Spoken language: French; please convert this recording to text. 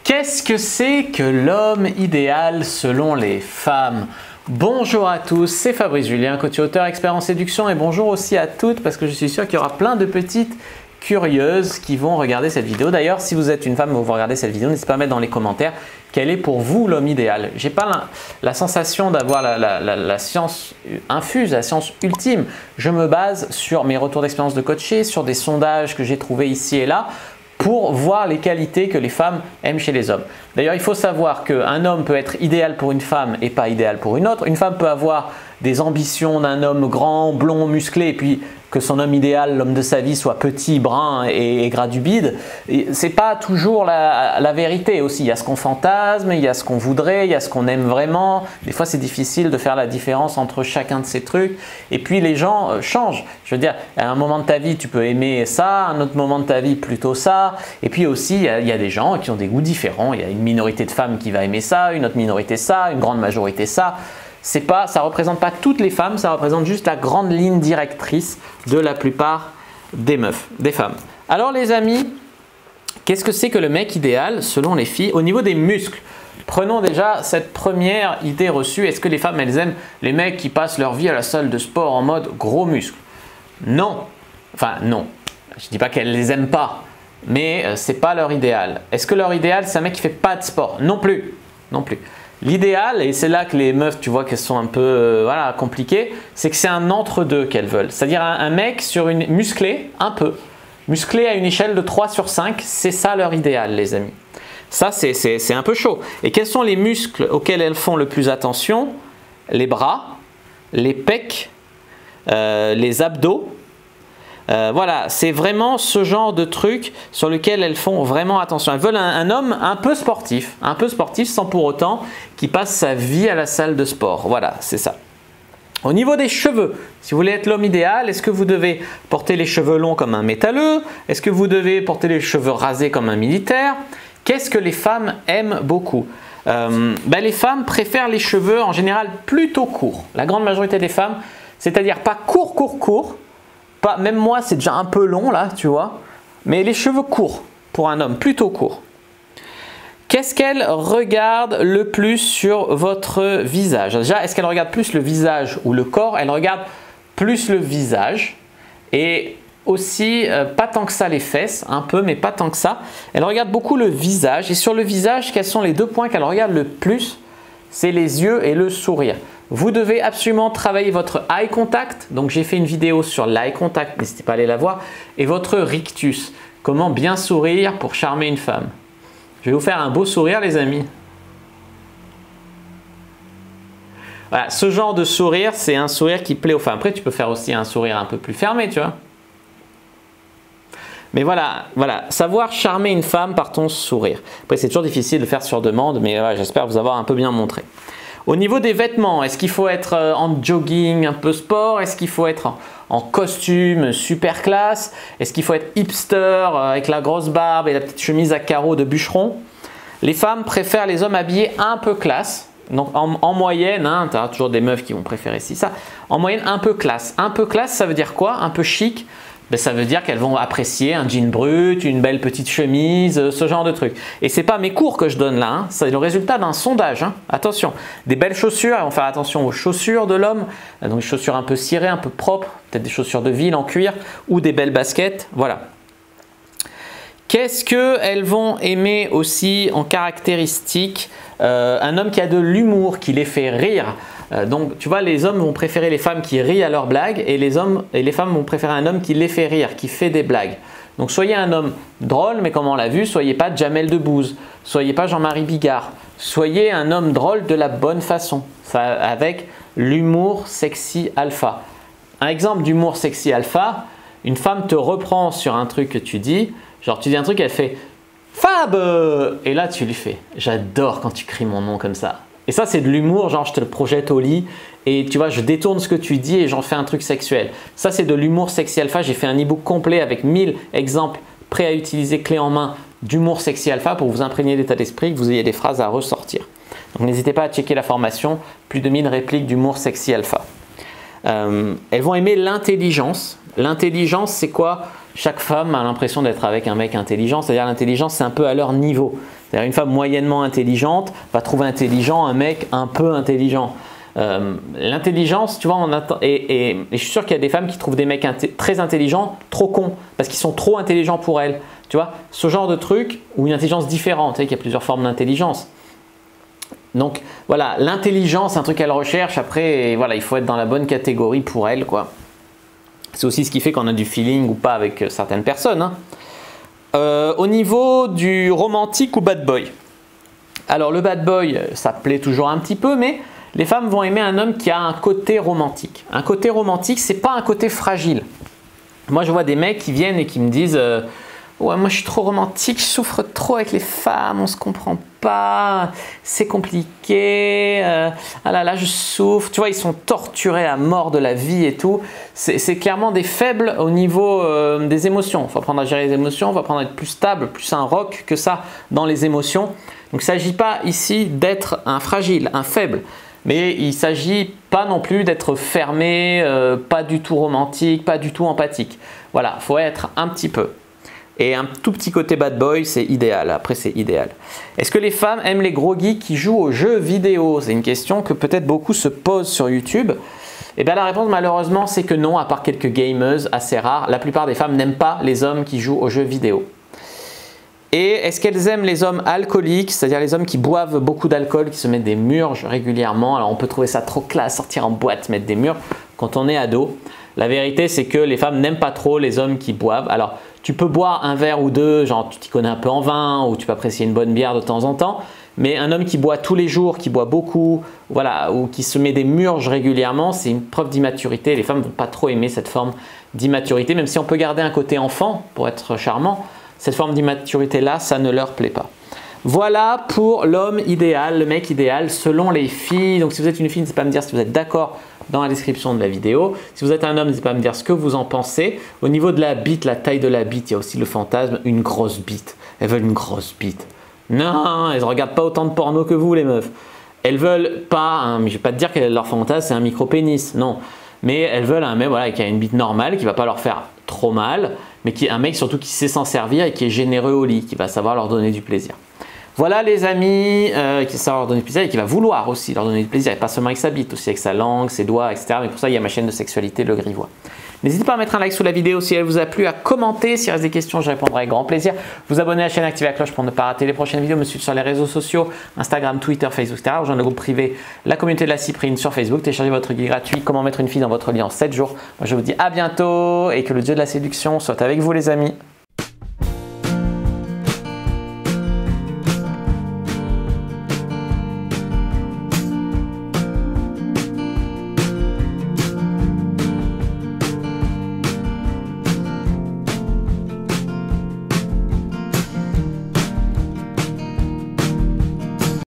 Qu'est-ce que c'est que l'homme idéal selon les femmes? Bonjour à tous, c'est Fabrice Julien, coach et auteur expert en séduction, et bonjour aussi à toutes parce que je suis sûr qu'il y aura plein de petites curieuses qui vont regarder cette vidéo. D'ailleurs, si vous êtes une femme et vous regardez cette vidéo, n'hésitez pas à mettre dans les commentaires quel est pour vous l'homme idéal. J'ai pas la sensation d'avoir la science infuse, la science ultime. Je me base sur mes retours d'expérience de coaché, sur des sondages que j'ai trouvés ici et là, pour voir les qualités que les femmes aiment chez les hommes. D'ailleurs, il faut savoir qu'un homme peut être idéal pour une femme et pas idéal pour une autre. Une femme peut avoir des ambitions d'un homme grand, blond, musclé, et puis que son homme idéal, l'homme de sa vie, soit petit, brun et gras du bide. Ce n'est pas toujours la vérité aussi. Il y a ce qu'on fantasme, il y a ce qu'on voudrait, il y a ce qu'on aime vraiment. Des fois, c'est difficile de faire la différence entre chacun de ces trucs. Et puis, les gens changent. Je veux dire, à un moment de ta vie, tu peux aimer ça, à un autre moment de ta vie, plutôt ça. Et puis aussi, il y a des gens qui ont des goûts différents. Il y a une minorité de femmes qui va aimer ça, une autre minorité ça, une grande majorité ça. Ça ne représente pas toutes les femmes, ça représente juste la grande ligne directrice de la plupart des femmes. Alors les amis, qu'est-ce que c'est que le mec idéal selon les filles au niveau des muscles? Prenons déjà cette première idée reçue. Est-ce que les femmes, elles aiment les mecs qui passent leur vie à la salle de sport en mode gros muscles? Non. Enfin non, je ne dis pas qu'elles ne les aiment pas, mais ce n'est pas leur idéal. Est-ce que leur idéal, c'est un mec qui ne fait pas de sport? Non plus. Non plus. L'idéal, et c'est là que les meufs, tu vois qu'elles sont un peu compliquées, c'est que c'est un entre-deux qu'elles veulent. C'est-à-dire un mec musclé, un peu, musclé à une échelle de 3 sur 5, c'est ça leur idéal les amis. Ça c'est un peu chaud. Et quels sont les muscles auxquels elles font le plus attention? Les bras, les pecs, les abdos. Voilà, c'est vraiment ce genre de truc sur lequel elles font vraiment attention. Elles veulent un homme un peu sportif sans pour autant qu'il passe sa vie à la salle de sport. Voilà, c'est ça. Au niveau des cheveux, si vous voulez être l'homme idéal, est-ce que vous devez porter les cheveux longs comme un métalleux? Est-ce que vous devez porter les cheveux rasés comme un militaire? Qu'est-ce que les femmes aiment beaucoup? Les femmes préfèrent les cheveux en général plutôt courts. La grande majorité des femmes, c'est-à-dire pas court. Même moi, c'est déjà un peu long là, tu vois. Mais les cheveux courts pour un homme, plutôt courts. Qu'est-ce qu'elle regarde le plus sur votre visage? Déjà, est-ce qu'elle regarde plus le visage ou le corps? Elle regarde plus le visage. Et aussi, pas tant que ça les fesses, un peu, mais pas tant que ça. Elle regarde beaucoup le visage. Et sur le visage, quels sont les deux points qu'elle regarde le plus? C'est les yeux et le sourire. Vous devez absolument travailler votre eye contact. Donc, j'ai fait une vidéo sur l'eye contact, n'hésitez pas à aller la voir. Et votre rictus. Comment bien sourire pour charmer une femme. Je vais vous faire un beau sourire, les amis. Voilà, ce genre de sourire, c'est un sourire qui plaît aux femmes. Après, tu peux faire aussi un sourire un peu plus fermé, tu vois. Mais voilà, savoir charmer une femme par ton sourire. Après, c'est toujours difficile de faire sur demande, mais voilà, j'espère vous avoir un peu bien montré. Au niveau des vêtements, est-ce qu'il faut être en jogging un peu sport? Est-ce qu'il faut être en costume super classe? Est-ce qu'il faut être hipster avec la grosse barbe et la petite chemise à carreaux de bûcheron? Les femmes préfèrent les hommes habillés un peu classe. Donc en moyenne, tu as toujours des meufs qui vont préférer ça. En moyenne, un peu classe. Un peu classe, ça veut dire quoi? Un peu chic? Ça veut dire qu'elles vont apprécier un jean brut, une belle petite chemise, ce genre de truc. Et ce n'est pas mes cours que je donne là, c'est le résultat d'un sondage. Attention, des belles chaussures, elles vont faire attention aux chaussures de l'homme, donc des chaussures un peu cirées, un peu propres, peut-être des chaussures de ville en cuir ou des belles baskets, voilà. Qu'est-ce qu'elles vont aimer aussi en caractéristique? Un homme qui a de l'humour, qui les fait rire. Donc, tu vois, les hommes vont préférer les femmes qui rient à leurs blagues et les femmes vont préférer un homme qui les fait rire, qui fait des blagues. Donc, soyez un homme drôle, mais comme on l'a vu, soyez pas Jamel Debbouze, soyez pas Jean-Marie Bigard. Soyez un homme drôle de la bonne façon, avec l'humour sexy alpha. Un exemple d'humour sexy alpha, une femme te reprend sur un truc que tu dis, genre tu dis un truc, elle fait « Fab !» et là tu lui fais « J'adore quand tu cries mon nom comme ça ». Et ça, c'est de l'humour, genre je te le projette au lit et tu vois, je détourne ce que tu dis et j'en fais un truc sexuel. Ça, c'est de l'humour sexy alpha. J'ai fait un e-book complet avec 1000 exemples prêts à utiliser clé en main d'humour sexy alpha pour vous imprégner d'état d'esprit, que vous ayez des phrases à ressortir. Donc, n'hésitez pas à checker la formation, plus de 1000 répliques d'humour sexy alpha. Elles vont aimer l'intelligence. L'intelligence, c'est quoi? Chaque femme a l'impression d'être avec un mec intelligent, c'est-à-dire l'intelligence, c'est un peu à leur niveau. C'est-à-dire une femme moyennement intelligente va trouver intelligent un mec un peu intelligent. L'intelligence, tu vois, et je suis sûr qu'il y a des femmes qui trouvent des mecs très intelligents trop cons parce qu'ils sont trop intelligents pour elles. Tu vois, ce genre de truc, ou une intelligence différente, tu sais qu'il y a plusieurs formes d'intelligence. Donc voilà, l'intelligence, c'est un truc qu'elle recherche. Après, voilà, il faut être dans la bonne catégorie pour elle, quoi. C'est aussi ce qui fait qu'on a du feeling ou pas avec certaines personnes, hein. Au niveau du romantique ou bad boy. Alors le bad boy, ça plaît toujours un petit peu, mais les femmes vont aimer un homme qui a un côté romantique. Un côté romantique, c'est pas un côté fragile. Moi, je vois des mecs qui viennent et qui me disent ouais, moi je suis trop romantique, je souffre trop avec les femmes, on se comprend pas, c'est compliqué, ah là là, je souffre. Tu vois, ils sont torturés à mort de la vie et tout. C'est clairement des faibles au niveau des émotions. Il faut apprendre à gérer les émotions, il faut apprendre à être plus stable, plus un rock que ça dans les émotions. Donc, il ne s'agit pas ici d'être un fragile, un faible. Mais il ne s'agit pas non plus d'être fermé, pas du tout romantique, pas du tout empathique. Voilà, il faut être un petit peu. Et un tout petit côté bad boy, c'est idéal. Après, c'est idéal. Est-ce que les femmes aiment les gros geeks qui jouent aux jeux vidéo? C'est une question que peut-être beaucoup se posent sur YouTube. Et bien la réponse, malheureusement, c'est que non, à part quelques gameuses assez rares. La plupart des femmes n'aiment pas les hommes qui jouent aux jeux vidéo. Et est-ce qu'elles aiment les hommes alcooliques, c'est-à-dire les hommes qui boivent beaucoup d'alcool, qui se mettent des murges régulièrement? Alors on peut trouver ça trop classe, sortir en boîte, mettre des murges quand on est ado. La vérité, c'est que les femmes n'aiment pas trop les hommes qui boivent. Alors tu peux boire un verre ou deux, genre tu t'y connais un peu en vin, ou tu peux apprécier une bonne bière de temps en temps. Mais un homme qui boit tous les jours, qui boit beaucoup, voilà, ou qui se met des murges régulièrement, c'est une preuve d'immaturité. Les femmes ne vont pas trop aimer cette forme d'immaturité, même si on peut garder un côté enfant pour être charmant. Cette forme d'immaturité-là, ça ne leur plaît pas. Voilà pour l'homme idéal, le mec idéal selon les filles. Donc si vous êtes une fille, n'hésitez pas à me dire si vous êtes d'accord dans la description de la vidéo. Si vous êtes un homme, n'hésitez pas à me dire ce que vous en pensez. Au niveau de la bite, la taille de la bite, il y a aussi le fantasme, une grosse bite. Elles veulent une grosse bite. Non, elles ne regardent pas autant de porno que vous les meufs. Elles veulent pas, je ne vais pas te dire que leur fantasme c'est un micro-pénis, non. Mais elles veulent un mec voilà, qui a une bite normale, qui ne va pas leur faire trop mal, mais qui est un mec surtout qui sait s'en servir et qui est généreux au lit, qui va savoir leur donner du plaisir. Voilà les amis, qui va savoir leur donner du plaisir et qui va vouloir aussi leur donner du plaisir, et pas seulement avec sa bite, aussi avec sa langue, ses doigts, etc. Mais pour ça, il y a ma chaîne de sexualité, Le Grivois. N'hésitez pas à mettre un like sous la vidéo si elle vous a plu, à commenter, s'il reste des questions, je répondrai avec grand plaisir. Vous abonner à la chaîne, activer la cloche pour ne pas rater les prochaines vidéos, me suivre sur les réseaux sociaux, Instagram, Twitter, Facebook, etc. Rejoindre le groupe privé, la communauté de la Cyprine sur Facebook, téléchargez votre guide gratuit, comment mettre une fille dans votre lit en 7 jours. Moi je vous dis à bientôt et que le dieu de la séduction soit avec vous les amis.